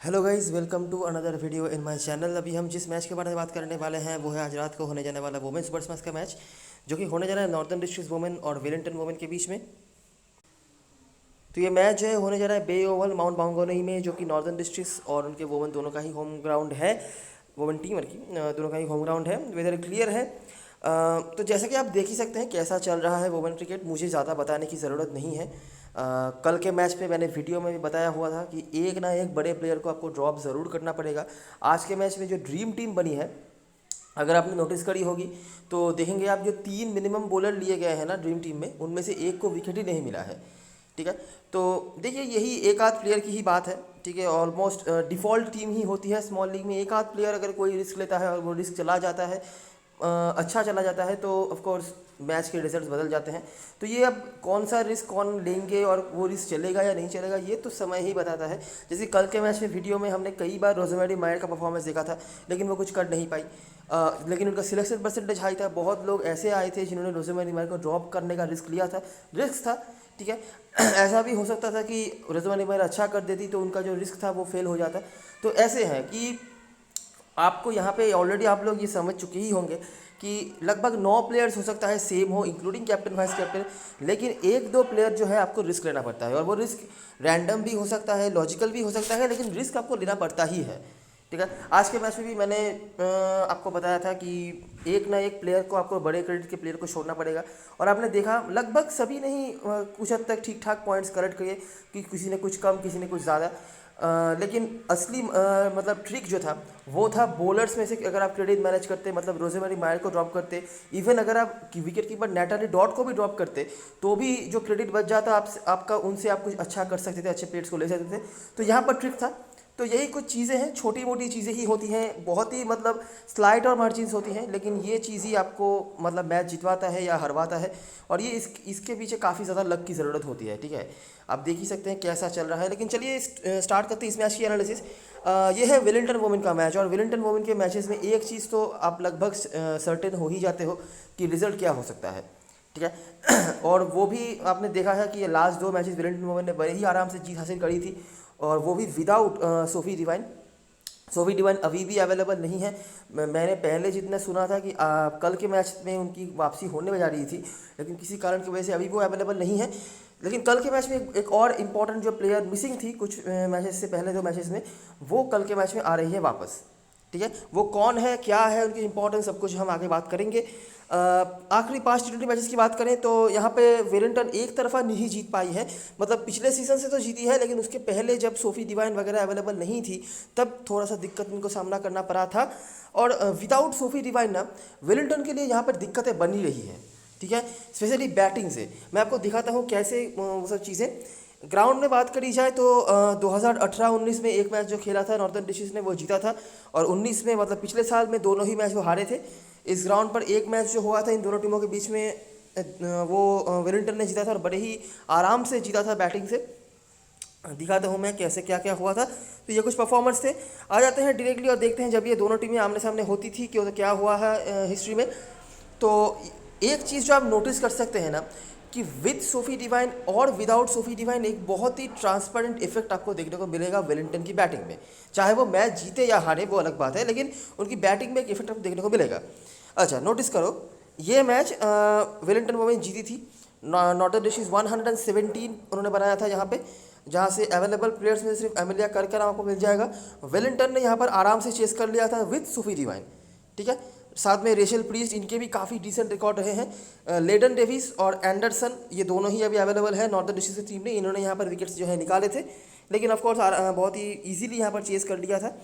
Hello guys, welcome to another video in my channel. अभी हम जिस मैच के बारे में बात करने वाले हैं वो है आज रात को होने जाने वाला वुमेन्स वर्स मैच का मैच, जो कि होने जा रहा है नॉर्दर्न डिस्ट्रिक्ट वुमेन और वेलिंगटन वुमेन के बीच में। तो ये मैच जो है होने जा रहा है बे ओवल माउंट माउंगोनई में, जो कि नॉर्दर्न डिस्ट्रिक्ट्स और उनके वुमेन दोनों का ही होम ग्राउंड है। वुमेन टीम की दोनों का ही होम ग्राउंड है। वेदर क्लियर है। तो जैसे कि आप देख ही सकते हैं कैसा चल रहा है वुमेन क्रिकेट, मुझे ज़्यादा बताने की ज़रूरत नहीं है। कल के मैच पे मैंने वीडियो में भी बताया हुआ था कि एक ना एक बड़े प्लेयर को आपको ड्रॉप ज़रूर करना पड़ेगा। आज के मैच में जो ड्रीम टीम बनी है, अगर आपने नोटिस करी होगी तो देखेंगे आप, जो 3 मिनिमम बॉलर लिए गए हैं ना ड्रीम टीम में, उनमें से एक को विकेट ही नहीं मिला है। ठीक है, तो देखिए यही एक आध प्लेयर की ही बात है। ठीक है, ऑलमोस्ट डिफ़ॉल्ट टीम ही होती है स्मॉल लीग में। एक आध प्लेयर अगर कोई रिस्क लेता है और वो रिस्क चला जाता है, अच्छा चला जाता है, तो ऑफ कोर्स मैच के रिजल्ट्स बदल जाते हैं। तो ये अब कौन सा रिस्क कौन लेंगे और वो रिस्क चलेगा या नहीं चलेगा, ये तो समय ही बताता है। जैसे कल के मैच में वीडियो में हमने कई बार रोजमेरी मायर का परफॉर्मेंस देखा था, लेकिन वो कुछ कर नहीं पाई। लेकिन उनका सिलेक्शन परसेंटेज हाई था। बहुत लोग ऐसे आए थे जिन्होंने रोजमेरी मायर को ड्रॉप करने का रिस्क लिया था। रिस्क था, ठीक है। ऐसा भी हो सकता था कि रोजमेरी मायर अच्छा कर देती तो उनका जो रिस्क था वो फेल हो जाता। तो ऐसे है कि आपको यहाँ पे ऑलरेडी आप लोग ये समझ चुके ही होंगे कि लगभग 9 प्लेयर्स हो सकता है सेम हो, इंक्लूडिंग कैप्टन वाइस कैप्टन। लेकिन एक दो प्लेयर जो है आपको रिस्क लेना पड़ता है, और वो रिस्क रैंडम भी हो सकता है, लॉजिकल भी हो सकता है, लेकिन रिस्क आपको लेना पड़ता ही है। ठीक है, आज के मैच में भी मैंने आपको बताया था कि एक ना एक प्लेयर को, आपको बड़े क्रेडिट के प्लेयर को छोड़ना पड़ेगा। और आपने देखा लगभग सभी ने ही कुछ हद तक ठीक ठाक पॉइंट्स कलेक्ट किए, कि किसी ने कुछ कम, किसी ने कुछ ज़्यादा। लेकिन असली मतलब ट्रिक जो था वो था बॉलर्स में से। अगर आप क्रेडिट मैनेज करते, मतलब रोजमेरी मायर को ड्रॉप करते, इवन अगर आप विकेट कीपर नैटाली डॉट को भी ड्रॉप करते, तो भी जो क्रेडिट बच जाता आपका, उनसे आप कुछ अच्छा कर सकते थे, अच्छे प्लेयर्स को ले सकते थे। तो यहाँ पर ट्रिक था। तो यही कुछ चीज़ें हैं, छोटी मोटी चीज़ें ही होती हैं, बहुत ही मतलब स्लाइट और मार्जिन्स होती हैं, लेकिन ये चीज़ ही आपको मतलब मैच जितवाता है या हरवाता है। और ये इसके पीछे काफ़ी ज़्यादा लक की ज़रूरत होती है। ठीक है, आप देख ही सकते हैं कैसा चल रहा है। लेकिन चलिए स्टार्ट करते हैं इस मैच की एनालिसिस। ये है वेलिंगटन वुमेन का मैच, और वेलिंगटन वुमेन के मैचेस में एक चीज़ तो आप लगभग सर्टेन हो ही जाते हो कि रिजल्ट क्या हो सकता है। ठीक है, और वो भी आपने देखा है कि ये लास्ट 2 मैचेस वेलिंगटन वुमेन ने बड़े ही आराम से जीत हासिल करी थी, और वो भी without Sophie Devine. Sophie Devine अभी भी अवेलेबल नहीं है। मैंने पहले जितना सुना था कि कल के मैच में उनकी वापसी होने में जा रही थी, लेकिन किसी कारण की वजह से अभी वो अवेलेबल नहीं है। लेकिन कल के मैच में एक और इम्पॉर्टेंट जो प्लेयर मिसिंग थी कुछ मैचेस से पहले, 2 मैचेस में, वो कल के मैच में आ रही है वापस। ठीक है, वो कौन है, क्या है, उनकी इंपॉर्टेंस, सब कुछ हम आगे बात करेंगे। आखिरी 5 T20 मैचेस की बात करें तो यहाँ पे वेलिंगटन एक तरफा नहीं जीत पाई है। मतलब पिछले सीजन से तो जीती है, लेकिन उसके पहले जब सोफी डिवाइन वगैरह अवेलेबल नहीं थी, तब थोड़ा सा दिक्कत इनको सामना करना पड़ा था। और विदाउट सोफी डिवाइन ना, वेलिंगटन के लिए यहाँ पर दिक्कतें बनी रही हैं। ठीक है, स्पेशली बैटिंग से। मैं आपको दिखाता हूँ कैसे वो सब चीज़ें। ग्राउंड में बात करी जाए तो 2018-19 में एक मैच जो खेला था नॉर्दर्न डिस्ट्रिक्ट्स ने, वो जीता था। और 19 में, मतलब पिछले साल में, दोनों ही मैच वो हारे थे। इस ग्राउंड पर एक मैच जो हुआ था इन दोनों टीमों के बीच में, वो वेलिंगटन ने जीता था, और बड़े ही आराम से जीता था बैटिंग से। दिखाता हूँ मैं कैसे क्या क्या हुआ था। तो ये कुछ परफॉर्मेंस थे। आ जाते हैं डायरेक्टली और देखते हैं जब ये दोनों टीमें आमने सामने होती थी कि क्या हुआ है हिस्ट्री में। तो एक चीज़ जो आप नोटिस कर सकते हैं ना, कि विद सोफी डिवाइन और विदाउट सोफी डिवाइन एक बहुत ही ट्रांसपेरेंट इफेक्ट आपको देखने को मिलेगा वेलिंगटन की बैटिंग में। चाहे वो मैच जीते या हारे वो अलग बात है, लेकिन उनकी बैटिंग में एक इफेक्ट आपको देखने को मिलेगा। अच्छा, नोटिस करो, ये मैच वेलिंगटन वुमेन जीती थी। नॉर्दर्न डिस्ट्रिक्ट्स 117 उन्होंने बनाया था यहाँ पे, जहाँ से अवेलेबल प्लेयर्स में सिर्फ एमिलिया कर्क का नाम आपको मिल जाएगा। वेलिंगटन ने यहाँ पर आराम से चेस कर लिया था विद सोफी डिवाइन। ठीक है, साथ में रेशल प्रीस्ट, इनके भी काफ़ी डिसेंट रिकॉर्ड रहे हैं। लेडन डेविस और एंडरसन, ये दोनों ही अभी अवेलेबल है नॉर्दर्न डिस्ट्रिक्ट की टीम ने। इन्होंने यहाँ पर विकेट्स जो है निकाले थे, लेकिन ऑफकोर्स बहुत ही ईजीली यहाँ पर चेस कर लिया था।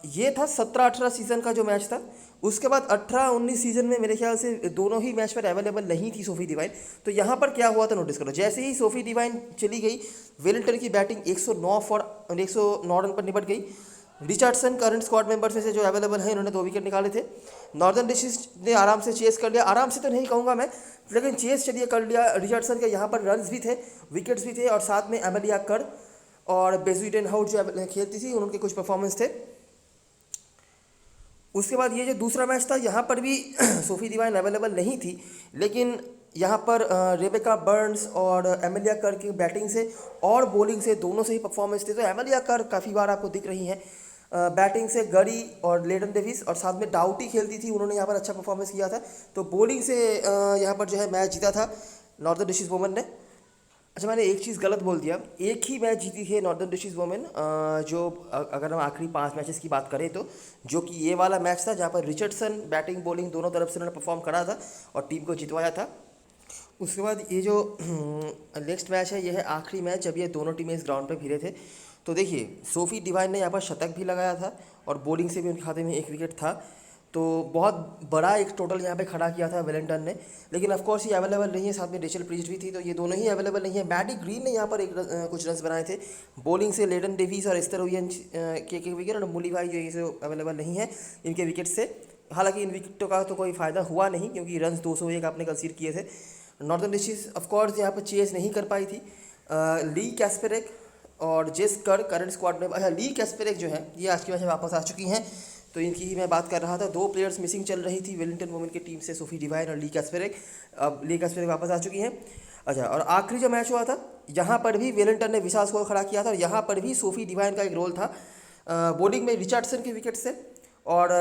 ये था 17-18 सीज़न का जो मैच था। उसके बाद 18-19 सीज़न में मेरे ख्याल से दोनों ही मैच पर अवेलेबल नहीं थी सोफी डिवाइन। तो यहाँ पर क्या हुआ था नोटिस करो, जैसे ही सोफी डिवाइन चली गई, वेलिंगटन की बैटिंग 109 रन पर निपट गई। रिचर्डसन करंट स्क्वाड मेंबर्स में से जो अवेलेबल है, इन्होंने 2 विकेट निकाले थे। नॉर्दर्न डिस्ट्रिक्ट ने आराम से चेस कर लिया, आराम से तो नहीं कहूँगा मैं, लेकिन चेस चलिए कर लिया। रिचर्डसन के यहाँ पर रन्स भी थे, विकेट्स भी थे, और साथ में एमेलिया कर और बेजुइटन हाउट जो खेलती थी, उनके कुछ परफॉर्मेंस थे। उसके बाद ये जो दूसरा मैच था, यहाँ पर भी सोफी डिवाइन अवेलेबल नहीं थी, लेकिन यहाँ पर रेबेका बर्न्स और एमिलिया कर की बैटिंग से और बॉलिंग से दोनों से ही परफॉर्मेंस थे। तो एमिलिया कर काफ़ी बार आपको दिख रही हैं। बैटिंग से गरी और लेडन डेविस और साथ में डाउटी खेलती थी, उन्होंने यहाँ पर अच्छा परफॉर्मेंस किया था। तो बॉलिंग से यहाँ पर जो है मैच जीता था नॉर्दर्न डिस्ट्रिक्ट वुमेन ने। अच्छा, मैंने एक चीज़ गलत बोल दिया, एक ही मैच जीती है नॉर्दर्न डिस्ट्रिक्ट वुमेन, जो अगर हम आखिरी 5 मैचेस की बात करें तो, जो कि ये वाला मैच था जहाँ पर रिचर्डसन बैटिंग बॉलिंग दोनों तरफ से उन्होंने परफॉर्म करा था और टीम को जितवाया था। उसके बाद ये जो नेक्स्ट मैच है, ये है आखिरी मैच जब ये दोनों टीमें इस ग्राउंड पे भिड़े थे। तो देखिए, सोफ़ी डिवाइन ने यहाँ पर शतक भी लगाया था और बॉलिंग से भी उनके खाते में 1 विकेट था। तो बहुत बड़ा एक टोटल यहाँ पे खड़ा किया था वेलिंगटन ने। लेकिन ऑफ कोर्स ये अवेलेबल नहीं है, साथ में रेचल प्रीस्ट भी थी, तो ये दोनों ही अवेलेबल नहीं है। मैडी ग्रीन ने यहाँ पर कुछ रन्स बनाए थे। बॉलिंग से लेडन डेविस और एस्तर ओवियन के विकेट, और मुली भाई जो ये अवेलेबल नहीं है इनके विकेट से। हालांकि इन विकेटों का तो कोई फ़ायदा हुआ नहीं क्योंकि रन्स 201 आपने कंसीड किए थे। नॉर्दर्न डिस्ट्रिक्ट ऑफकोर्स यहाँ पर चेस नहीं कर पाई थी। ली कैस्पेरेक और जेस कर करंट स्क्वाड में। अच्छा, ली कैस्पेरेक जो है ये आज के मैच में वापस आ चुकी हैं, तो इनकी ही मैं बात कर रहा था। 2 प्लेयर्स मिसिंग चल रही थी वेलिंगटन वुमेन की टीम से, सोफ़ी डिवाइन और ली कैस्पेरेक। अब ली कैस्पेरेक वापस आ चुकी हैं। अच्छा, और आखिरी जो मैच हुआ था यहाँ पर भी वेलिंगटन ने विशाल स्कोर खड़ा किया था और यहाँ पर भी सोफ़ी डिवाइन का एक रोल था। बॉलिंग में रिचर्डसन के विकेट से और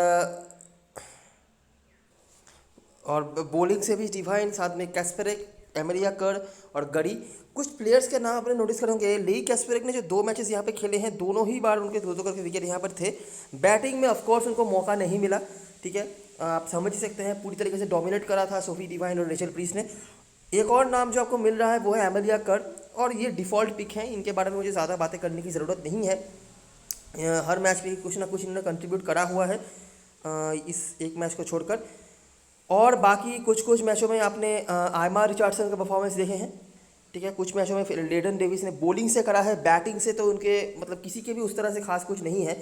बॉलिंग से भी डिवाइन, साथ में कैस्पेरेक, एमेरिया कर और गरी। कुछ प्लेयर्स के नाम आपने नोटिस करेंगे। ली कैस्पेरेक ने जो 2 मैचेस यहाँ पे खेले हैं, दोनों ही बार उनके 2-2 करके विकेट यहाँ पर थे। बैटिंग में ऑफकोर्स उनको मौका नहीं मिला, ठीक है, आप समझ ही सकते हैं। पूरी तरीके से डोमिनेट करा था सोफ़ी डिवाइन और रेचल प्रीस्ट ने। एक और नाम जो आपको मिल रहा है वो है एमेलिया कर, और ये डिफ़ॉल्ट पिक है, इनके बारे में मुझे ज़्यादा बातें करने की ज़रूरत नहीं है। हर मैच में कुछ ना कुछ इन्होंने कंट्रीब्यूट करा हुआ है, इस एक मैच को छोड़कर। और बाकी कुछ मैचों में आपने आयमा रिचर्डसन का परफॉर्मेंस देखे हैं, ठीक है। कुछ मैचों में फिर लेडन डेविस ने बॉलिंग से करा है, बैटिंग से तो उनके मतलब किसी के भी उस तरह से खास कुछ नहीं है।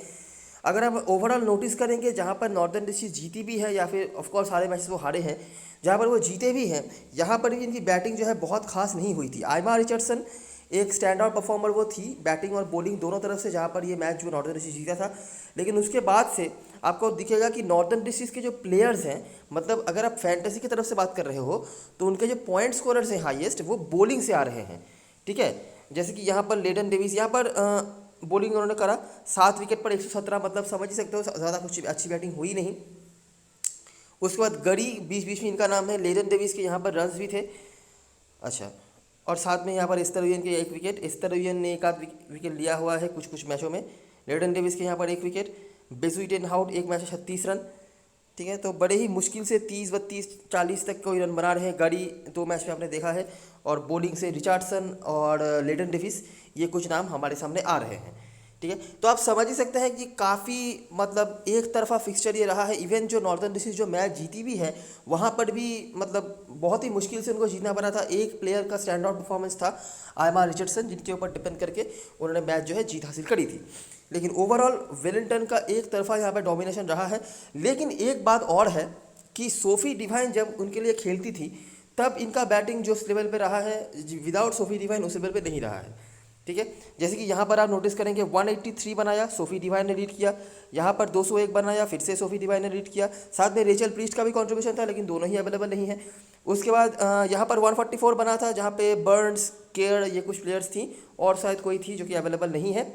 अगर आप ओवरऑल नोटिस करेंगे, जहाँ पर नॉर्दर्न डिस्ट्रिक्ट जीती भी है या फिर ऑफकोर्स सारे मैचेस वो हारे हैं, जहाँ पर वो जीते भी हैं, यहाँ पर भी इनकी बैटिंग जो है बहुत खास नहीं हुई थी। आयमा रिचर्डसन एक स्टैंड आउट परफॉर्मर वो थी, बैटिंग और बॉलिंग दोनों तरफ से, जहाँ पर ये मैच जो नॉर्दर्न डिस्ट्रिक्ट जीता था। लेकिन उसके बाद से आपको दिखेगा कि नॉर्दर्न डिस्ट्रिक्ट के जो प्लेयर्स हैं, मतलब अगर आप फैंटेसी की तरफ से बात कर रहे हो तो उनके जो पॉइंट स्कोरर्स हैं हाईएस्ट, वो बॉलिंग से आ रहे हैं, ठीक है। जैसे कि यहाँ पर लेडन डेविस, यहाँ पर बॉलिंग उन्होंने करा 7 विकेट पर 117, मतलब समझ ही सकते हो ज़्यादा कुछ अच्छी बैटिंग हुई नहीं। उसके बाद गरी बीच में इनका नाम है। लेडन डेविस के यहाँ पर रन्स भी थे। अच्छा, और साथ में यहाँ पर एस्तर ओवियन के 1 विकेट, एस्तर ओवियन ने 1 आध विकेट लिया हुआ है कुछ मैचों में। लेडन डेविस के यहाँ पर 1 विकेट। बेजुइटेनहाउट 1 मैच में 36 रन, ठीक है। तो बड़े ही मुश्किल से 30, 32, 40 तक कोई रन बना रहे हैं। गाड़ी 2 मैच में आपने देखा है। और बॉलिंग से रिचर्डसन और लेडन डेविस, ये कुछ नाम हमारे सामने आ रहे हैं, ठीक है। तो आप समझ ही सकते हैं कि काफ़ी मतलब एक तरफा फिक्सचर ये रहा है। इवन जो नॉर्दर्न डिस्ट्रिक्ट जो मैच जीती भी है, वहाँ पर भी मतलब बहुत ही मुश्किल से उनको जीतना पड़ा था। एक प्लेयर का स्टैंड आउट परफॉर्मेंस था, आयमा रिचर्डसन, जिनके ऊपर डिपेंड करके उन्होंने मैच जो है जीत हासिल करी थी। लेकिन ओवरऑल वेलिंगटन का एक तरफा यहाँ पर डोमिनेशन रहा है। लेकिन एक बात और है कि सोफ़ी डिवाइन जब उनके लिए खेलती थी, तब इनका बैटिंग जो उस लेवल पे रहा है, विदाउट सोफ़ी डिवाइन उस लेवल पे नहीं रहा है, ठीक है। जैसे कि यहाँ पर आप नोटिस करेंगे 183 बनाया, सोफ़ी डिवाइन ने लीड किया। यहाँ पर 201 बनाया, फिर से सोफ़ी डिवाइन ने लीड किया। साथ में रेचल प्रीस्ट का भी कंट्रीब्यूशन था, लेकिन दोनों ही अवेलेबल नहीं है। उसके बाद यहाँ पर 144 बना था, जहाँ पे बर्न्स, केयर, ये कुछ प्लेयर्स थी और शायद कोई थी जो कि अवेलेबल नहीं है।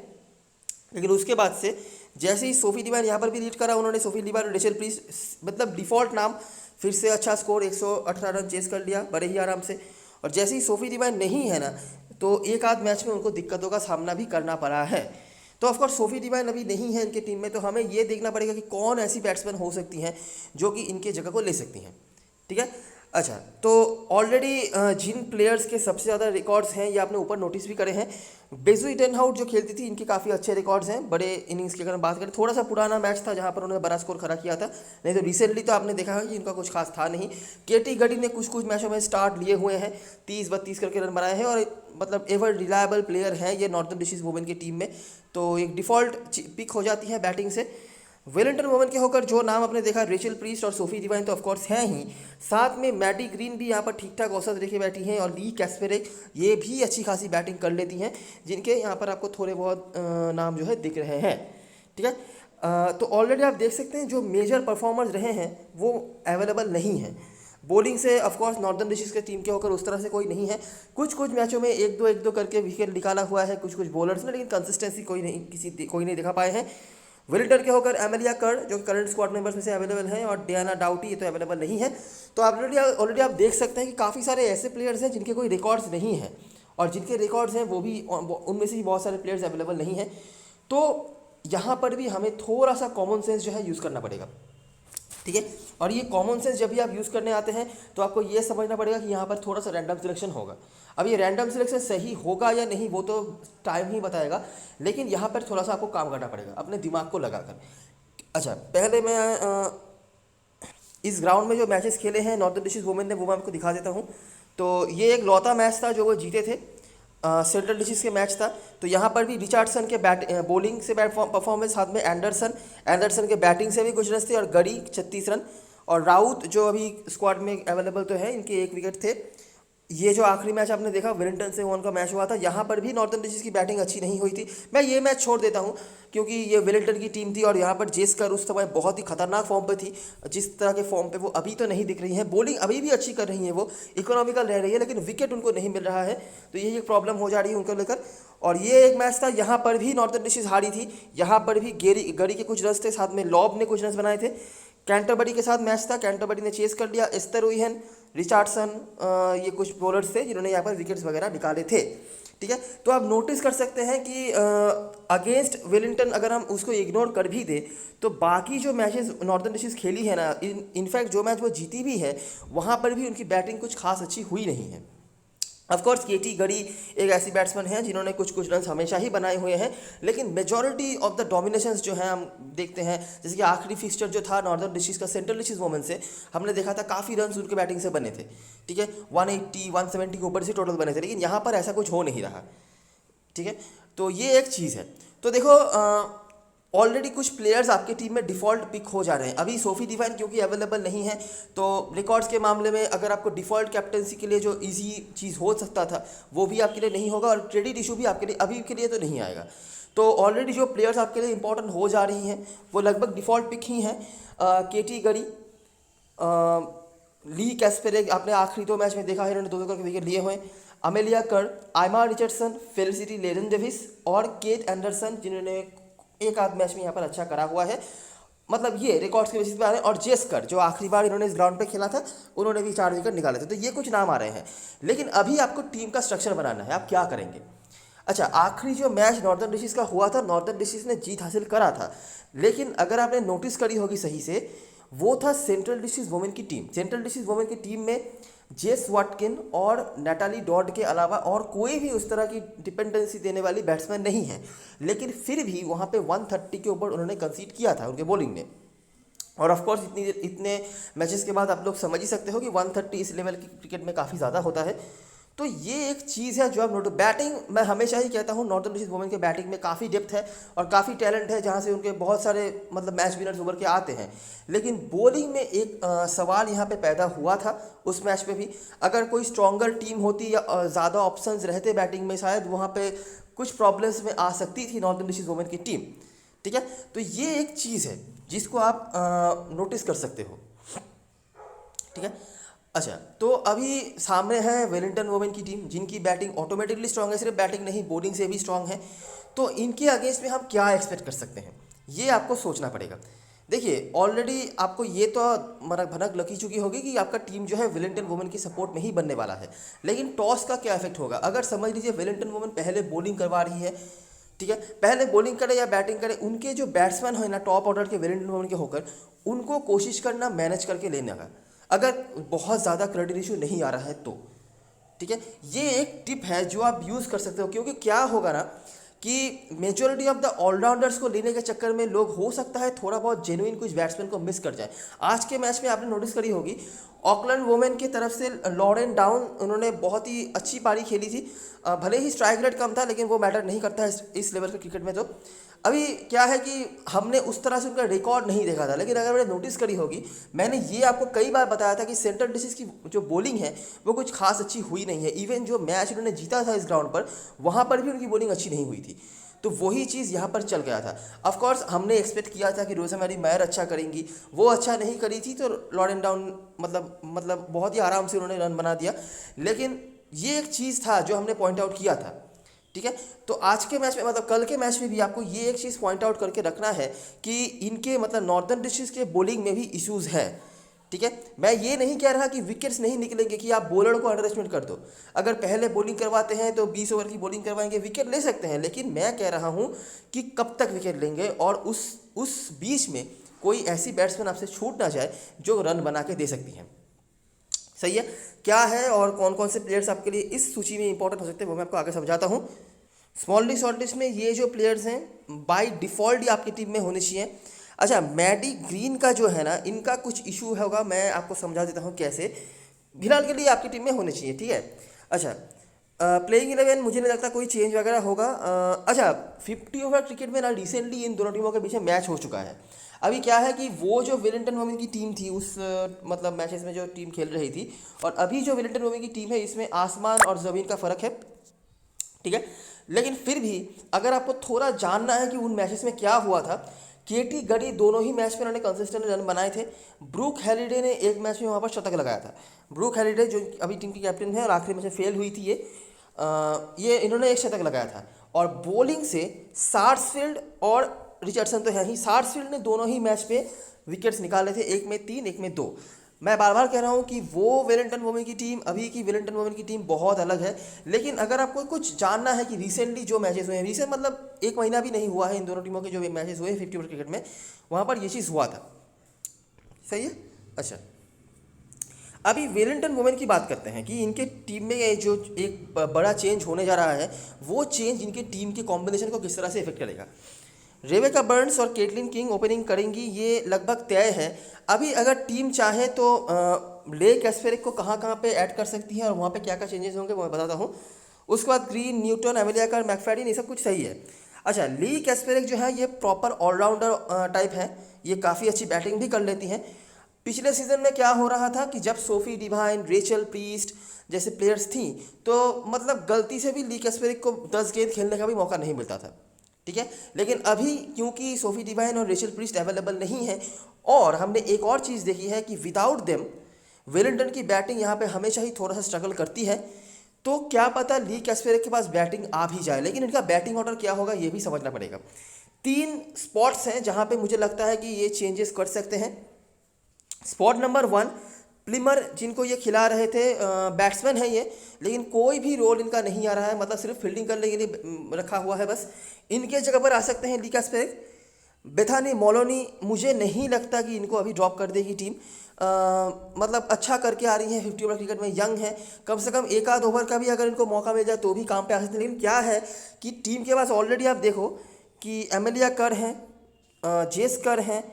लेकिन उसके बाद से जैसे ही सोफ़ी डिवाइन यहाँ पर भी लीड करा, उन्होंने सोफ़ी डिवाइन और रेचल प्रीस्ट, मतलब डिफ़ॉल्ट नाम, फिर से अच्छा स्कोर 118 रन चेस कर लिया बड़े ही आराम से। और जैसे ही सोफ़ी डिवाइन नहीं है ना, तो एक आध मैच में उनको दिक्कतों का सामना भी करना पड़ा है। तो ऑफकोर्स सोफ़ी डिवाइन अभी नहीं है इनके टीम में, तो हमें ये देखना पड़ेगा कि कौन ऐसी बैट्समैन हो सकती हैं जो कि इनके जगह को ले सकती हैं, ठीक है। अच्छा, तो ऑलरेडी जिन प्लेयर्स के सबसे ज़्यादा रिकॉर्ड्स हैं, ये आपने ऊपर नोटिस भी करे हैं। बेजुइटेनहाउट जो खेलती थी, इनके काफ़ी अच्छे रिकॉर्ड्स हैं बड़े इनिंग्स की। अगर हम बात करें, थोड़ा सा पुराना मैच था जहाँ पर उन्होंने बड़ा स्कोर खड़ा किया था, नहीं तो रिसेंटली तो आपने देखा है कि इनका कुछ खास था नहीं। केटी गडी ने कुछ मैचों में स्टार्ट लिए हुए हैं, 30-32 करके रन बनाए हैं, और मतलब एवर रिलायबल प्लेयर है ये नॉर्दर्न डिस्ट्रिक्ट वुमेन की टीम में। तो एक डिफ़ॉल्ट पिक हो जाती है बैटिंग से। वेलिंगटन वुमेन के होकर जो नाम आपने देखा, रेचल प्रीस्ट और सोफ़ी डिवाइन तो ऑफकोर्स हैं ही, साथ में मैडी ग्रीन भी यहाँ पर ठीक ठाक औसत रेखे बैठी हैं, और ली कैस्पेरेक ये भी अच्छी खासी बैटिंग कर लेती हैं, जिनके यहाँ पर आपको थोड़े बहुत नाम जो है दिख रहे हैं, ठीक है। तो ऑलरेडी आप देख सकते हैं जो मेजर परफॉर्मर्स रहे हैं वो अवेलेबल नहीं हैं। बॉलिंग से ऑफकोर्स नॉर्दर्न डिस्ट्रिक्ट के टीम के होकर उस तरह से कोई नहीं है। कुछ कुछ मैचों में एक दो करके विकेट निकाला हुआ है कुछ कुछ बॉलर्स ने, लेकिन कंसिस्टेंसी कोई नहीं दिखा पाए हैं। वेलिंगटन के होकर एमेलिया कर्ड जो करंट स्क्वाड मेंबर्स में से अवेलेबल हैं, और डियाना डाउटी ये तो अवेलेबल नहीं है। तो ऑलरेडी आप देख सकते हैं कि काफ़ी सारे ऐसे प्लेयर्स हैं जिनके कोई रिकॉर्ड्स नहीं हैं, और जिनके रिकॉर्ड्स हैं वो भी उनमें से ही बहुत सारे प्लेयर्स अवेलेबल नहीं हैं। तो यहाँ पर भी हमें थोड़ा सा कॉमन सेंस जो है यूज़ करना पड़ेगा, ठीक है। और ये कॉमन सेंस जब भी आप यूज़ करने आते हैं तो आपको ये समझना पड़ेगा कि यहाँ पर थोड़ा सा रैंडम सिलेक्शन होगा। अब ये रैंडम सिलेक्शन सही होगा या नहीं वो तो टाइम ही बताएगा, लेकिन यहाँ पर थोड़ा सा आपको काम करना पड़ेगा अपने दिमाग को लगाकर। अच्छा, पहले मैं इस ग्राउंड में जो मैचेस खेले हैं नॉर्दर्न डिस्ट्रिक्ट वुमेन ने, वो मैं आपको दिखा देता हूँ। तो ये एक लौता मैच था जो वो जीते थे, सेंट्रल डिस्ट्रिक्ट के मैच था। तो यहाँ पर भी रिचर्डसन के बॉलिंग से परफॉर्मेंस, साथ में एंडरसन के बैटिंग से भी कुछ रन थे, और गड़ी 36 रन, और राउत जो अभी स्क्वाड में अवेलेबल तो है, इनके 1 विकेट थे। ये जो आखिरी मैच आपने देखा वेलिंगटन से वन का मैच हुआ था, यहाँ पर भी नॉर्दर्न डिस्ट्रिक्ट की बैटिंग अच्छी नहीं हुई थी। मैं ये मैच छोड़ देता हूँ क्योंकि ये वेलिंगटन की टीम थी, और यहाँ पर जेस्कर उस समय बहुत ही खतरनाक फॉर्म पे थी। जिस तरह के फॉर्म पे वो अभी तो नहीं दिख रही है, बॉलिंग अभी भी अच्छी कर रही है, वो इकोनॉमिकल रह रही है, लेकिन विकेट उनको नहीं मिल रहा है। तो यही एक प्रॉब्लम हो जा रही है उनको लेकर। और ये एक मैच था, यहाँ पर भी नॉर्दर्न डिस्ट्रिक्ट हारी थी। यहाँ पर भी गड़ी के कुछ रन थे, साथ में लॉब ने कुछ रन बनाए थे। कैंटरबरी के साथ मैच था, कैंटरबरी ने चेस कर लिया। एस्तर उइहन, रिचर्डसन, ये कुछ बॉलर्स थे जिन्होंने यहाँ पर विकेट्स वगैरह निकाले थे, ठीक है। तो आप नोटिस कर सकते हैं कि अगेंस्ट वेलिंगटन अगर हम उसको इग्नोर कर भी दें तो बाकी जो मैचेस नॉर्दर्न डिस्ट्रिक्ट खेली है ना, इनफैक्ट जो मैच वो जीती भी है वहाँ पर भी उनकी बैटिंग कुछ खास अच्छी हुई नहीं है। ऑफकोर्स केटी गड़ी एक ऐसी बैट्समैन है जिन्होंने कुछ कुछ रन हमेशा ही बनाए हुए हैं, लेकिन मेजॉरिटी ऑफ द डोमिनेशंस जो है हम देखते हैं, जैसे कि आखिरी फिक्सचर जो था नॉर्दर्न डिस्ट्रिक्ट का सेंट्रल डिस्ट्रिक्ट वुमेन से, हमने देखा था काफ़ी रन उनके बैटिंग से बने थे, ठीक है। 180 170 के ऊपर से टोटल बने थे, लेकिन यहाँ पर ऐसा कुछ हो नहीं रहा, ठीक है। तो ये एक चीज़ है। तो देखो ऑलरेडी कुछ प्लेयर्स आपके टीम में डिफ़ॉल्ट पिक हो जा रहे हैं। अभी सोफी डिवाइन क्योंकि अवेलेबल नहीं है, तो रिकॉर्ड्स के मामले में अगर आपको डिफ़ॉल्ट कैप्टनसी के लिए जो इजी चीज़ हो सकता था वो भी आपके लिए नहीं होगा, और क्रेडिट इशू भी आपके लिए अभी के लिए तो नहीं आएगा। तो ऑलरेडी जो प्लेयर्स आपके लिए इंपॉर्टेंट हो जा रही हैं वो लगभग डिफ़ॉल्ट पिक ही हैं। केटी गड़ी, ली कैस्पेरे, आपने आखिरी 2 मैच में देखा है इन्होंने 2-2 करके विकेट लिए हुए हैं। अमेलिया कर्ड, आइमा रिचर्डसन, फेलिसिटी लेडन डेविस और केट एंडरसन, जिन्होंने एक आध मैच में यहाँ पर अच्छा करा हुआ है, मतलब ये रिकॉर्ड्स के बेसिस पे आ रहे हैं। और जेस्कर जो आखिरी बार इन्होंने इस ग्राउंड पे खेला था, उन्होंने भी 4 विकेट निकाले थे। तो ये कुछ नाम आ रहे हैं, लेकिन अभी आपको टीम का स्ट्रक्चर बनाना है, आप क्या करेंगे। अच्छा, आखिरी जो मैच नॉर्दर्न डिस्ट्रिक्ट का हुआ था, नॉर्दर्न डिस्ट्रिक्ट ने जीत हासिल करा था, लेकिन अगर आपने नोटिस करी होगी सही से, वो था सेंट्रल डिस्ट्रिक्ट वुमेन की टीम। सेंट्रल डिस्ट्रिक्ट वुमेन की टीम में जेस वाटकिन और नैटाली डॉड के अलावा और कोई भी उस तरह की डिपेंडेंसी देने वाली बैट्समैन नहीं है, लेकिन फिर भी वहाँ पे 130 के ऊपर उन्होंने कंसीड किया था उनके बॉलिंग ने। और ऑफकोर्स इतने मैचेस के बाद आप लोग समझ ही सकते हो कि 130 इस लेवल की क्रिकेट में काफ़ी ज़्यादा होता है। तो ये एक चीज़ है जो आप नोट, बैटिंग मैं हमेशा ही कहता हूँ नॉर्दर्न डिस्ट्रिक्ट वुमेन के बैटिंग में काफ़ी डेप्थ है और काफ़ी टैलेंट है, जहाँ से उनके बहुत सारे मतलब मैच विनर्स उभर के आते हैं। लेकिन बॉलिंग में एक सवाल यहाँ पे पैदा हुआ था उस मैच में भी। अगर कोई स्ट्रॉन्गर टीम होती या ज़्यादा ऑप्शंस रहते बैटिंग में, शायद वहाँ पे कुछ प्रॉब्लम्स में आ सकती थी नॉर्दर्न डिस्ट्रिक्ट वुमेन की टीम, ठीक है। तो ये एक चीज़ है जिसको आप नोटिस कर सकते हो, ठीक है। अच्छा, तो अभी सामने है वेलिंगटन वुमेन की टीम, जिनकी बैटिंग ऑटोमेटिकली स्ट्रांग है, सिर्फ बैटिंग नहीं बॉलिंग से भी स्ट्रांग है। तो इनके अगेंस्ट में हम क्या एक्सपेक्ट कर सकते हैं, ये आपको सोचना पड़ेगा। देखिए ऑलरेडी आपको ये तो मरक भनक लगी चुकी होगी कि आपका टीम जो है वेलिंगटन वुमेन की सपोर्ट में ही बनने वाला है, लेकिन टॉस का क्या इफेक्ट होगा। अगर समझ लीजिए वेलिंगटन वुमेन पहले बॉलिंग करवा रही है, ठीक है, पहले बॉलिंग करे या बैटिंग करे, उनके जो बैट्समैन है ना टॉप ऑर्डर के वेलिंगटन वुमेन के होकर, उनको कोशिश करना मैनेज करके लेने का, अगर बहुत ज़्यादा क्रेडिट इशू नहीं आ रहा है तो, ठीक है। ये एक टिप है जो आप यूज़ कर सकते हो, क्योंकि क्या होगा ना कि मेजॉरिटी ऑफ द ऑलराउंडर्स को लेने के चक्कर में लोग हो सकता है थोड़ा बहुत जेन्युइन कुछ बैट्समैन को मिस कर जाए। आज के मैच में आपने नोटिस करी होगी ऑकलैंड वुमेन की तरफ से लॉरेन डाउन, उन्होंने बहुत ही अच्छी पारी खेली थी। भले ही स्ट्राइक रेट कम था, लेकिन वो मैटर नहीं करता है इस लेवल के क्रिकेट में। तो अभी क्या है कि हमने उस तरह से उनका रिकॉर्ड नहीं देखा था, लेकिन अगर मैंने नोटिस करी होगी, मैंने ये आपको कई बार बताया था कि सेंट्रल डिस्ट्रिक्ट की जो बॉलिंग है वो कुछ खास अच्छी हुई नहीं है। इवन जो मैच उन्होंने जीता था इस ग्राउंड पर, वहाँ पर भी उनकी बॉलिंग अच्छी नहीं हुई थी। तो वही चीज़ यहाँ पर चल गया था। ऑफ कोर्स हमने एक्सपेक्ट किया था कि रोज़मेरी मैयर अच्छा करेंगी, वो अच्छा नहीं करी थी, तो लॉरेन डाउन मतलब बहुत ही आराम से उन्होंने रन बना दिया। लेकिन ये एक चीज़ था जो हमने पॉइंट आउट किया था, ठीक है। तो आज के मैच में मतलब कल के मैच में भी आपको ये एक चीज़ पॉइंट आउट करके रखना है कि इनके मतलब नॉर्दर्न डिस्ट्रिक्ट के बॉलिंग में भी इश्यूज़ है, ठीक है। मैं ये नहीं कह रहा कि विकेट्स नहीं निकलेंगे, कि आप बॉलर को अंडर एस्टिमेट कर दो। अगर पहले बॉलिंग करवाते हैं तो 20 ओवर की बॉलिंग करवाएंगे, विकेट ले सकते हैं, लेकिन मैं कह रहा हूँ कि कब तक विकेट लेंगे, और उस बीच में कोई ऐसी बैट्समैन आपसे छूट ना जाए जो रन बना के दे सकती हैं। सही है। क्या है और कौन कौन से प्लेयर्स आपके लिए इस सूची में इंपॉर्टेंट हो सकते हैं वो मैं आपको आगे समझाता हूँ। स्मॉल लिस्ट शॉर्ट लिस्ट में ये जो प्लेयर्स हैं बाय डिफ़ॉल्ट ही आपकी टीम में होने चाहिए। अच्छा, मैडी ग्रीन का जो है ना, इनका कुछ इशू होगा, मैं आपको समझा देता हूँ कैसे। फिलहाल के लिए आपकी टीम में होने चाहिए, ठीक है। अच्छा, प्लेइंग 11 मुझे नहीं लगता कोई चेंज वगैरह होगा। अच्छा, 50 ओवर क्रिकेट में ना रिसेंटली इन दोनों टीमों के बीच में मैच हो चुका है। अभी क्या है कि वो जो वेलिंगटन वोमेन की टीम थी उस मतलब मैचेस में जो टीम खेल रही थी, और अभी जो वेलिंगटन वोमेन की टीम है, इसमें आसमान और ज़मीन का फ़र्क है, ठीक है। लेकिन फिर भी अगर आपको थोड़ा जानना है कि उन मैचेस में क्या हुआ था, केटी गडी दोनों ही मैच में उन्होंने कंसिस्टेंट रन बनाए थे। ब्रूक हैलिडे ने एक मैच में वहाँ पर शतक लगाया था। ब्रूक हैलिडे जो अभी टीम की कैप्टन है और आखिरी मैच में फेल हुई थी, ये इन्होंने एक शतक लगाया था। और बॉलिंग से सार्सफील्ड और रिचर्डसन तो है ही, सार्सफील्ड ने दोनों ही मैच पे विकेट्स निकाले थे, एक में 3 एक में 2। मैं बार बार कह रहा हूँ कि वो वेलिंगटन वोमेन की टीम अभी की वेलिंगटन वोमेन की टीम बहुत अलग है। लेकिन अगर आपको कुछ जानना है कि रिसेंटली जो मैचेस हुए हैं, रिसेंट मतलब एक महीना भी नहीं हुआ है, इन दोनों टीमों के जो मैचेस हुए 50 ओवर क्रिकेट में, वहाँ पर ये चीज़ हुआ था। सही है। अच्छा, अभी वेलिंगटन वोमेन की बात करते हैं कि इनके टीम में ये जो एक बड़ा चेंज होने जा रहा है, वो चेंज इनके टीम के कॉम्बिनेशन को किस तरह से इफेक्ट करेगा। रेबेका बर्न्स और केटलिन किंग ओपनिंग करेंगी, ये लगभग तय है। अभी अगर टीम चाहे तो ले कैस्पेरिक को कहाँ कहाँ पे ऐड कर सकती है और वहाँ पे क्या क्या चेंजेस होंगे वो मैं बताता हूँ। उसके बाद ग्रीन, न्यूटन, एमिलिया कर, मैकफैडन, ये सब कुछ सही है। अच्छा, ली कैस्पेरिक जो है ये प्रॉपर ऑलराउंडर टाइप है, ये काफ़ी अच्छी बैटिंग भी कर लेती हैं। पिछले सीजन में क्या हो रहा था कि जब सोफी डिवाइन, रेचल प्रीस्ट जैसे प्लेयर्स थी, तो मतलब गलती से भी ली कैस्पेरिक को 10 गेंद खेलने का भी मौका नहीं मिलता था, ठीक है। लेकिन अभी क्योंकि सोफी डिवाइन और रेचल प्रीस्ट अवेलेबल नहीं है, और हमने एक और चीज़ देखी है कि विदाउट देम वेलिंगटन की बैटिंग यहाँ पे हमेशा ही थोड़ा सा स्ट्रगल करती है, तो क्या पता ली कैस्पेरिक के पास बैटिंग आ भी जाए। लेकिन इनका बैटिंग ऑर्डर क्या होगा ये भी समझना पड़ेगा। 3 स्पॉट्स हैं जहाँ पे मुझे लगता है कि ये चेंजेस कर सकते हैं। स्पॉट नंबर 1, प्लिमर, जिनको ये खिला रहे थे, बैट्समैन है ये, लेकिन कोई भी रोल इनका नहीं आ रहा है, मतलब सिर्फ फील्डिंग करने के लिए रखा हुआ है बस। इनके जगह पर आ सकते हैं ली कैस्पेरिक। बेथानी मोलोनी, मुझे नहीं लगता कि इनको अभी ड्रॉप कर देगी टीम। मतलब अच्छा करके आ रही है 50 ओवर क्रिकेट में, यंग है, कम से कम एक आध ओवर का भी अगर इनको मौका मिल जाए तो भी काम पे आ सकते हैं। लेकिन क्या है कि टीम के पास ऑलरेडी आप देखो कि एमिलिया कर हैं, जेस कर हैं,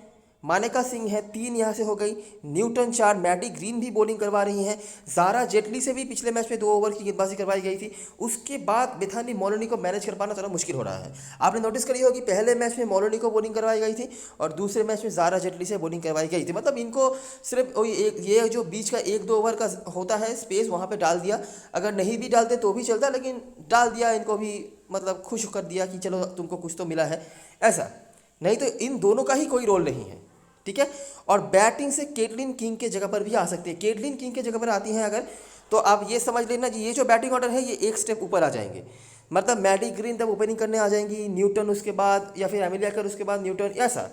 मानेका सिंह है, 3 यहाँ से हो गई, न्यूटन 4, मैडी ग्रीन भी बॉलिंग करवा रही हैं, ज़ारा जेटली से भी पिछले मैच में 2 ओवर की गेंदबाजी करवाई गई थी। उसके बाद बेथानी मोलोनी को मैनेज कर पाना थोड़ा मुश्किल हो रहा है। आपने नोटिस करी होगी पहले मैच में मोलोनी को बॉलिंग करवाई गई थी और दूसरे मैच में ज़ारा जेटली से बॉलिंग करवाई गई थी। मतलब इनको सिर्फ ये जो बीच का 1-2 ओवर का होता है स्पेस, वहाँ पर डाल दिया। अगर नहीं भी डालते तो भी चलता, लेकिन डाल दिया, इनको भी मतलब खुश कर दिया कि चलो तुमको कुछ तो मिला है, ऐसा। नहीं तो इन दोनों का ही कोई रोल नहीं है, ठीक है। और बैटिंग से केटलिन किंग के जगह पर भी आ सकती है। केटलिन किंग के जगह पर आती हैं अगर, तो आप ये समझ लेना कि ये जो बैटिंग ऑर्डर है ये एक स्टेप ऊपर आ जाएंगे। मतलब मैडी ग्रीन तब ओपनिंग करने आ जाएंगी, न्यूटन उसके बाद, या फिर एमिलिया कर उसके बाद न्यूटन, ऐसा।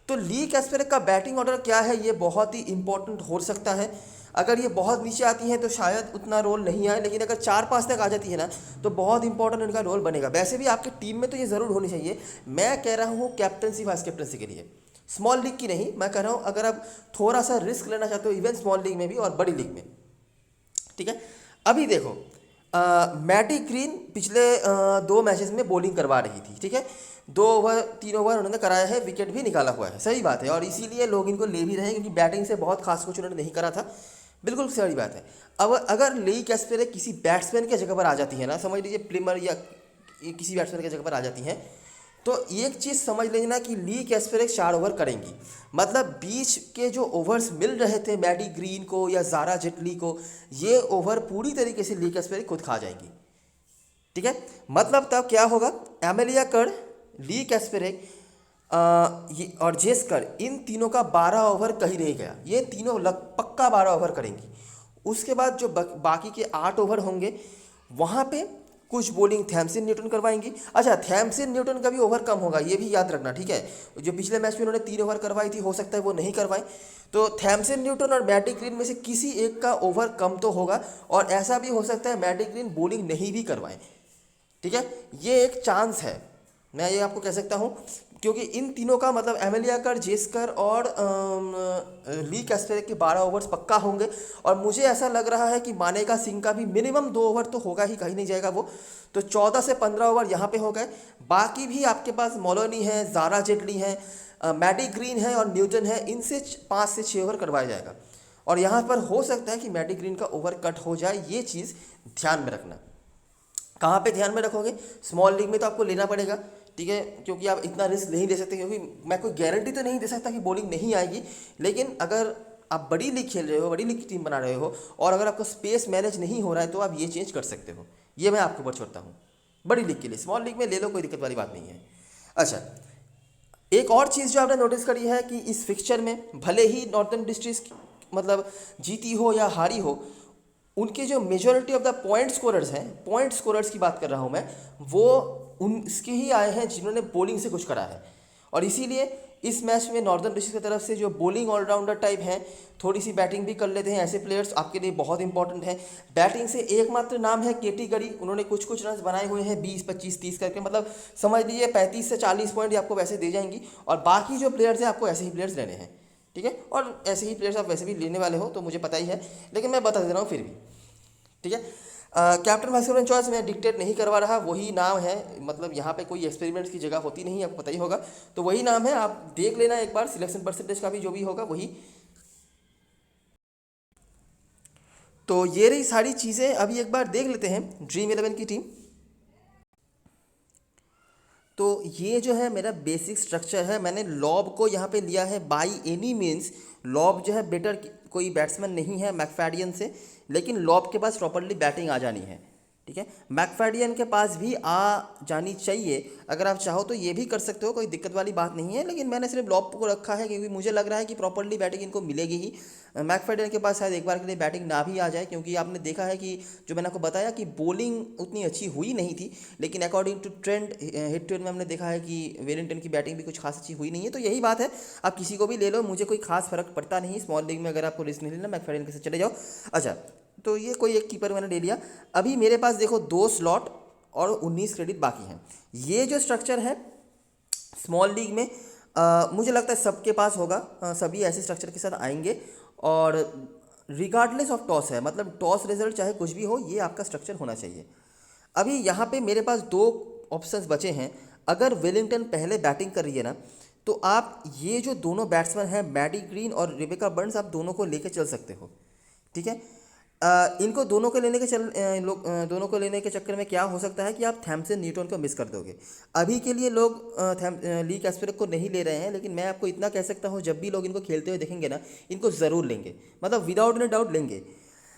तो ली कैस्पेरिक का बैटिंग ऑर्डर क्या है ये बहुत ही इंपॉर्टेंट हो सकता है। अगर ये बहुत नीचे आती हैं तो शायद उतना रोल नहीं आए, लेकिन अगर 4-5 तक आ जाती है ना तो बहुत इंपॉर्टेंट इनका रोल बनेगा। वैसे भी आपकी टीम में तो ये ज़रूर होनी चाहिए। मैं कह रहा हूँ कैप्टनसी, वाइस कैप्टनसी के लिए, स्मॉल लीग की नहीं, मैं कह रहा हूँ अगर आप थोड़ा सा रिस्क लेना चाहते हो इवन स्मॉल लीग में भी और बड़ी लीग में, ठीक है। अभी देखो मैडी ग्रीन पिछले 2 मैचेस में बॉलिंग करवा रही थी, ठीक है। 2 ओवर 3 ओवर उन्होंने कराया है, विकेट भी निकाला हुआ है, सही बात है, और इसीलिए लोग इनको ले भी रहे हैं क्योंकि बैटिंग से बहुत खास कुछ उन्होंने नहीं करा था, बिल्कुल सही बात है। अब अगर ली कैस्पेरिक किसी बैट्समैन के जगह पर आ जाती है ना, समझ लीजिए प्लिमर या किसी बैट्समैन की जगह पर आ जाती हैं, तो एक चीज़ समझ लेना कि ली कैस्पेरिक 4 ओवर करेंगी। मतलब बीच के जो ओवर्स मिल रहे थे मैडी ग्रीन को या ज़ारा जेटली को, ये ओवर पूरी तरीके से ली कैस्पेरिक खुद खा जाएंगी, ठीक है, मतलब तब क्या होगा, एमेलिया कर, ली कैस्पेरेक ये और जेस्कर, इन तीनों का 12 ओवर कहीं नहीं गया। ये तीनों पक्का 12 ओवर करेंगी। उसके बाद जो बाकी के 8 ओवर होंगे वहाँ पे कुछ बॉलिंग थैमसन न्यूटन करवाएंगी। अच्छा, थैमसन न्यूटन का भी ओवर कम होगा, ये भी याद रखना, ठीक है। जो पिछले मैच में उन्होंने 3 ओवर करवाई थी, हो सकता है वो नहीं करवाएं। तो थैमसन न्यूटन और मैटी ग्रीन में से किसी एक का ओवर कम तो होगा, और ऐसा भी हो सकता है मैटी ग्रीन बॉलिंग नहीं भी करवाएं, ठीक है। ये एक चांस है, मैं ये आपको कह सकता हूँ, क्योंकि इन तीनों का मतलब एमेलिया कर, जेस्कर और ली कैस्पेरेक के 12 ओवर्स पक्का होंगे। और मुझे ऐसा लग रहा है कि मानेका सिंह का भी मिनिमम 2 ओवर तो होगा ही, कहीं नहीं जाएगा वो। तो 14 से 15 ओवर यहाँ पे हो गए। बाकी भी आपके पास मोलोनी है, जारा जेटली है, मैडी ग्रीन है और न्यूटन है, इनसे 5 से 6 ओवर करवाया जाएगा। और यहाँ पर हो सकता है कि मैडी ग्रीन का ओवर कट हो जाए, ये चीज़ ध्यान में रखना। कहाँ पे ध्यान में रखोगे, स्मॉल लीग में तो आपको लेना पड़ेगा, ठीक है, क्योंकि आप इतना रिस्क नहीं ले सकते, क्योंकि मैं कोई गारंटी तो नहीं दे सकता कि बॉलिंग नहीं आएगी। लेकिन अगर आप बड़ी लीग खेल रहे हो, बड़ी लीग की टीम बना रहे हो, और अगर आपका स्पेस मैनेज नहीं हो रहा है, तो आप ये चेंज कर सकते हो। ये मैं आपके ऊपर छोड़ता हूँ। बड़ी लीग के लिए स्मॉल लीग में ले लो, कोई दिक्कत वाली बात नहीं है। अच्छा, एक और चीज़ जो आपने नोटिस करी है कि इस फिक्चर में भले ही नॉर्थर्न डिस्ट्रिक्ट मतलब जीती हो या हारी हो, उनके जो majority of the point scorers हैं, पॉइंट स्कोरर्स की बात कर रहा हूँ मैं, वो उनके ही आए हैं जिन्होंने बॉलिंग से कुछ करा है। और इसीलिए इस मैच में नॉर्दर्न डिस्ट्रिक्ट की तरफ से जो बॉलिंग ऑलराउंडर टाइप हैं, थोड़ी सी बैटिंग भी कर लेते हैं, ऐसे प्लेयर्स आपके लिए बहुत इंपॉर्टेंट है। बैटिंग से एकमात्र नाम है केटी गरी, उन्होंने कुछ कुछ रन बनाए हुए हैं 20, 25, 30 करके, मतलब समझ लीजिए 35 से 40 पॉइंट आपको वैसे दे जाएंगी। और बाकी जो प्लेयर्स हैं आपको ऐसे ही प्लेयर्स लेने हैं, ठीक है। और ऐसे ही प्लेयर्स आप वैसे भी लेने वाले हो, तो मुझे पता ही है, लेकिन मैं बता दे रहा हूँ फिर भी, ठीक है। कैप्टन वाइस कैप्टन चॉइस मैं डिक्टेट नहीं करवा रहा, वही नाम है, मतलब यहाँ पे कोई एक्सपेरिमेंट्स की जगह होती नहीं, आपको पता ही होगा। तो वही नाम है, आप देख लेना एक बार, सिलेक्शन परसेंटेज का भी जो भी होगा वही। तो ये रही सारी चीज़ें। अभी एक बार देख लेते हैं ड्रीम 11 की टीम। तो ये जो है मेरा बेसिक स्ट्रक्चर है। मैंने लॉब को यहाँ पे लिया है बाई एनी मीन्स। लॉब जो है बेटर कोई बैट्समैन नहीं है मैकफैडियन से, लेकिन लॉब के पास प्रॉपरली बैटिंग आ जानी है, ठीक है। मैकफैडियन के पास भी आ जानी चाहिए, अगर आप चाहो तो ये भी कर सकते हो, कोई दिक्कत वाली बात नहीं है। लेकिन मैंने सिर्फ लॉब को रखा है क्योंकि मुझे लग रहा है कि प्रॉपरली बैटिंग इनको मिलेगी ही। मैकफैडियन के पास शायद एक बार के लिए बैटिंग ना भी आ जाए, क्योंकि आपने देखा है कि जो मैंने आपको बताया कि बॉलिंग उतनी अच्छी हुई नहीं थी, लेकिन according to trend hit trend में हमने देखा है कि वेलिंगटन की बैटिंग भी कुछ खास अच्छी हुई नहीं है। तो यही बात है, आप किसी को भी ले लो, मुझे कोई खास फर्क पड़ता नहीं। स्मॉल लीग में अगर आपको रिस्क नहीं लेना, मैकफैडियन के साथ चले जाओ। अच्छा, तो ये कोई एक कीपर मैंने ले लिया। अभी मेरे पास देखो 2 स्लॉट और 19 क्रेडिट बाकी हैं। ये जो स्ट्रक्चर है स्मॉल लीग में मुझे लगता है सबके पास होगा, सभी ऐसे स्ट्रक्चर के साथ आएंगे। और रिगार्डलेस ऑफ टॉस है, मतलब टॉस रिजल्ट चाहे कुछ भी हो, ये आपका स्ट्रक्चर होना चाहिए। अभी यहाँ पे मेरे पास 2 ऑप्शंस बचे हैं। अगर वेलिंगटन पहले बैटिंग कर रही है ना, तो आप ये जो दोनों बैट्समैन हैं मैडी ग्रीन और रिबेका बर्न्स, आप दोनों को लेके चल सकते हो, ठीक है। इनको दोनों को लेने के दोनों को लेने के चक्कर में क्या हो सकता है कि आप थैमसन न्यूटन को मिस कर दोगे। अभी के लिए लोग ली कैस्पेरिक को नहीं ले रहे हैं, लेकिन मैं आपको इतना कह सकता हूँ, जब भी लोग इनको खेलते हुए देखेंगे ना, इनको ज़रूर लेंगे, मतलब विदाउट एनी डाउट लेंगे।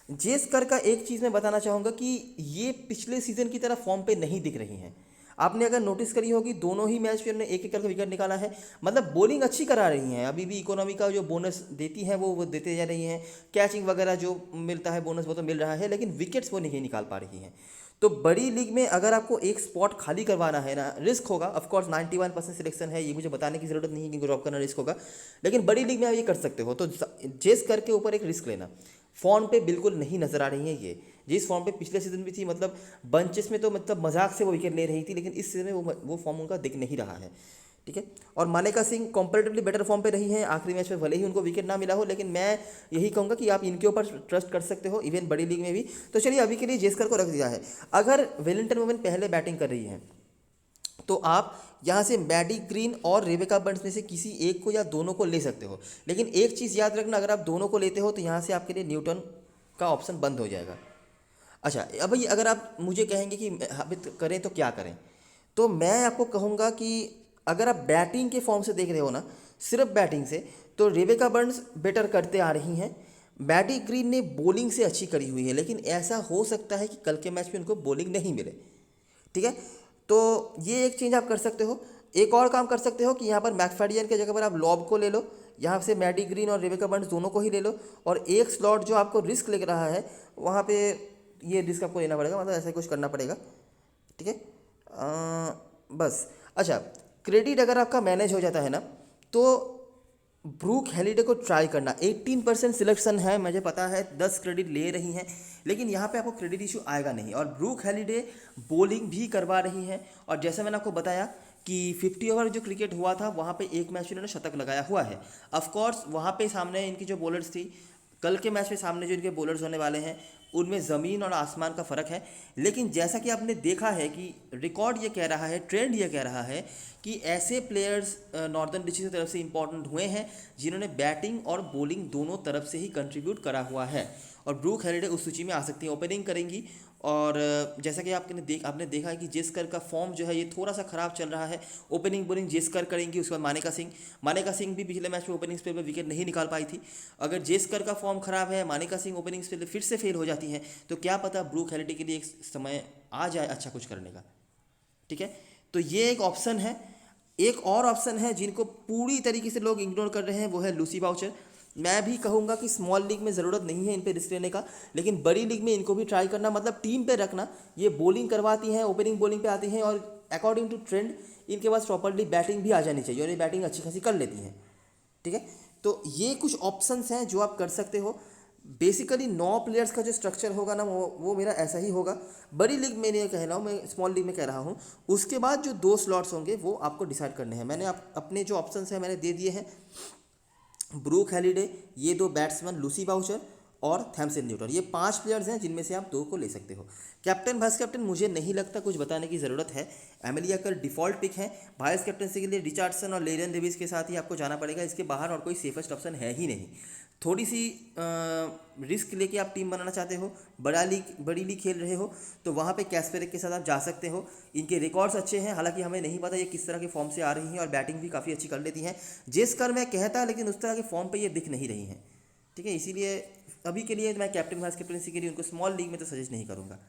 जेस्कर का एक चीज़ मैं बताना चाहूँगा कि ये पिछले सीज़न की तरह फॉर्म पे नहीं दिख रही हैं। आपने अगर नोटिस करी होगी, दोनों ही मैच में उन्होंने एक एक करके विकेट निकाला है, मतलब बॉलिंग अच्छी करा रही हैं। अभी भी इकोनॉमी का जो बोनस देती हैं वो देते जा रही हैं, कैचिंग वगैरह जो मिलता है बोनस वो तो मिल रहा है, लेकिन विकेट्स वो नहीं निकाल पा रही हैं। तो बड़ी लीग में अगर आपको एक स्पॉट खाली करवाना है ना, रिस्क होगा, ऑफकोर्स 91% सिलेक्शन है, ये मुझे बताने की ज़रूरत नहीं कि ड्रॉप करना रिस्क होगा, लेकिन बड़ी लीग में आप ये कर सकते हो। तो जेस करके ऊपर एक रिस्क लेना। फॉर्म पे बिल्कुल नहीं नज़र आ रही है ये, जिस फॉर्म पे पिछले सीजन भी थी, मतलब बंचेस में तो मतलब मजाक से वो विकेट ले रही थी, लेकिन इस सीजन में वो फॉर्म उनका दिख नहीं रहा है, ठीक है। और मानेका सिंह कंपैरेटिवली बेटर फॉर्म पे रही हैं, आखिरी मैच में भले ही उनको विकेट ना मिला हो, लेकिन मैं यही कहूँगा कि आप इनके ऊपर ट्रस्ट कर सकते हो, इवन बड़ी लीग में भी। तो चलिए अभी के लिए जेस्कर को रख दिया है। अगर वेलिंगटन वुमेन पहले बैटिंग कर रही है, तो आप यहाँ से मैडी ग्रीन और रेबेका बर्न्स में से किसी एक को या दोनों को ले सकते हो। लेकिन एक चीज़ याद रखना, अगर आप दोनों को लेते हो तो यहाँ से आपके लिए न्यूटन का ऑप्शन बंद हो जाएगा। अच्छा, अब ये अगर आप मुझे कहेंगे कि अभी करें तो क्या करें, तो मैं आपको कहूँगा कि अगर आप बैटिंग के फॉर्म से देख रहे हो ना, सिर्फ बैटिंग से, तो रेबेका बर्न्स बेटर करते आ रही हैं। मैडी ग्रीन ने बॉलिंग से अच्छी करी हुई है, लेकिन ऐसा हो सकता है कि कल के मैच में उनको बॉलिंग नहीं मिले, ठीक है। तो ये एक चेंज आप कर सकते हो। एक और काम कर सकते हो कि यहाँ पर मैकफैडियन की जगह पर आप लॉब को ले लो, यहाँ से मैडी ग्रीन और रेबेका बर्न्स दोनों को ही ले लो, और एक स्लॉट जो आपको रिस्क लग रहा है वहाँ पे ये रिस्क आपको लेना पड़ेगा, मतलब ऐसा ही कुछ करना पड़ेगा, ठीक है। बस अच्छा, क्रेडिट अगर आपका मैनेज हो जाता है ना, तो ब्रूक हैलिडे को ट्राई करना। 18% सिलेक्शन है, मुझे पता है 10 क्रेडिट ले रही हैं, लेकिन यहाँ पे आपको क्रेडिट इशू आएगा नहीं। और ब्रूक हैलिडे बॉलिंग भी करवा रही हैं, और जैसे मैंने आपको बताया कि 50 ओवर जो क्रिकेट हुआ था वहाँ पे एक मैच इन्होंने शतक लगाया हुआ है। ऑफ कोर्स वहाँ पे सामने इनकी जो बॉलर्स थी, कल के मैच में सामने जो इनके बॉलर्स होने वाले हैं उनमें ज़मीन और आसमान का फ़र्क है। लेकिन जैसा कि आपने देखा है कि रिकॉर्ड ये कह रहा है, ट्रेंड ये कह रहा है कि ऐसे प्लेयर्स नॉर्दर्न डिस्ट्रिक्ट की तरफ से इंपॉर्टेंट हुए हैं जिन्होंने बैटिंग और बॉलिंग दोनों तरफ से ही कंट्रीब्यूट करा हुआ है, और ब्रूक हैलिडे उस सूची में आ सकती हैं, ओपनिंग करेंगी। और जैसा कि आपने देखा है कि जेस्कर का फॉर्म जो है ये थोड़ा सा ख़राब चल रहा है। ओपनिंग बॉलिंग जेस्कर करेंगी, उसके बाद मानेका सिंह भी पिछले मैच में ओपनिंग स्पेल पर विकेट नहीं निकाल पाई थी। अगर जेस्कर का फॉर्म ख़राब है, मानेका सिंह ओपनिंग स्पेल पर फिर से फेल हो जाती हैं, तो क्या पता ब्रूक हैलिडे के लिए एक समय आ जाए अच्छा कुछ करने का, ठीक है। तो ये एक ऑप्शन है। एक और ऑप्शन है जिनको पूरी तरीके से लोग इग्नोर कर रहे हैं, वो है लूसी बाउचर। मैं भी कहूँगा कि स्मॉल लीग में ज़रूरत नहीं है इन पे रिस्क लेने का, लेकिन बड़ी लीग में इनको भी ट्राई करना, मतलब टीम पे रखना। ये बॉलिंग करवाती हैं, ओपनिंग बॉलिंग पे आती हैं, और अकॉर्डिंग टू ट्रेंड इनके पास प्रॉपर्ली बैटिंग भी आ जानी चाहिए, और ये बैटिंग अच्छी खासी कर लेती हैं, ठीक है। तो ये कुछ ऑप्शंस हैं जो आप कर सकते हो। बेसिकली 9 प्लेयर्स का जो स्ट्रक्चर होगा ना, वो मेरा ऐसा ही होगा। बड़ी लीग में नहीं कह रहा हूँ, मैं स्मॉल लीग में कह रहा हूँ। उसके बाद जो 2 स्लॉट्स होंगे वो आपको डिसाइड करने हैं। मैंने अपने जो ऑप्शंस हैं मैंने दे दिए हैं। ब्रूक हैलिडे, ये 2 बैट्समैन लूसी बाउचर और थैमसन न्यूटन, ये 5 प्लेयर्स हैं जिनमें से आप 2 को ले सकते हो। कैप्टन वाइस कैप्टन मुझे नहीं लगता कुछ बताने की ज़रूरत है। एमिलिया कल डिफ़ॉल्ट पिक है। वाइस कैप्टनसी के लिए रिचार्डसन और लेरन डेविस के साथ ही आपको जाना पड़ेगा, इसके बाहर और कोई सेफेस्ट ऑप्शन है ही नहीं। थोड़ी सी रिस्क लेके आप टीम बनाना चाहते हो, बड़ी लीग खेल रहे हो, तो वहाँ पे कैस्पेरिक के साथ आप जा सकते हो। इनके रिकॉर्ड्स अच्छे हैं, हालांकि हमें नहीं पता ये किस तरह के फॉर्म से आ रही हैं, और बैटिंग भी काफ़ी अच्छी कर लेती हैं। जेस्कर मैं कहता, लेकिन उस तरह के फॉर्म पे ये दिख नहीं रही हैं, ठीक है। इसीलिए अभी के लिए मैं कैप्टन वाइस कैप्टनसी के लिए उनको स्मॉल लीग में तो सजेस्ट नहीं करूँगा।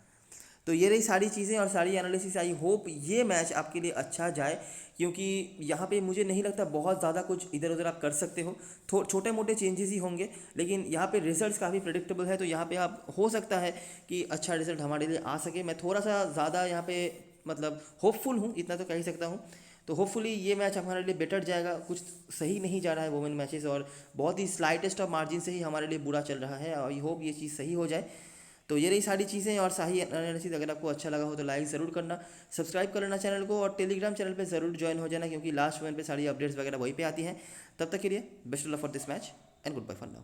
तो ये रही सारी चीज़ें और सारी एनालिसिस। आई होप ये मैच आपके लिए अच्छा जाए, क्योंकि यहाँ पे मुझे नहीं लगता बहुत ज़्यादा कुछ इधर उधर आप कर सकते हो। छोटे मोटे चेंजेस ही होंगे, लेकिन यहाँ पे रिजल्ट्स काफ़ी प्रेडिक्टेबल है, तो यहाँ पे आप हो सकता है कि अच्छा रिजल्ट हमारे लिए आ सके। मैं थोड़ा सा ज़्यादा यहाँ पे मतलब होपफुल हूँ, इतना तो कह ही सकता हूँ। तो होपफुली ये मैच हमारे लिए बेटर जाएगा। कुछ सही नहीं जा रहा है वोमेन मैचेस, और बहुत ही स्लाइटेस्ट ऑफ मार्जिन से ही हमारे लिए बुरा चल रहा है। आई होप ये चीज़ सही हो जाए। तो ये रही सारी चीज़ें और सही एनालिसिस। अगर आपको अच्छा लगा हो तो लाइक ज़रूर करना, सब्सक्राइब कर लेना चैनल को, और टेलीग्राम चैनल पे ज़रूर ज्वाइन हो जाना, क्योंकि लास्ट मोमेंट पे सारी अपडेट्स वगैरह वहीं पे आती हैं। तब तक के लिए best of luck for this match and goodbye for now.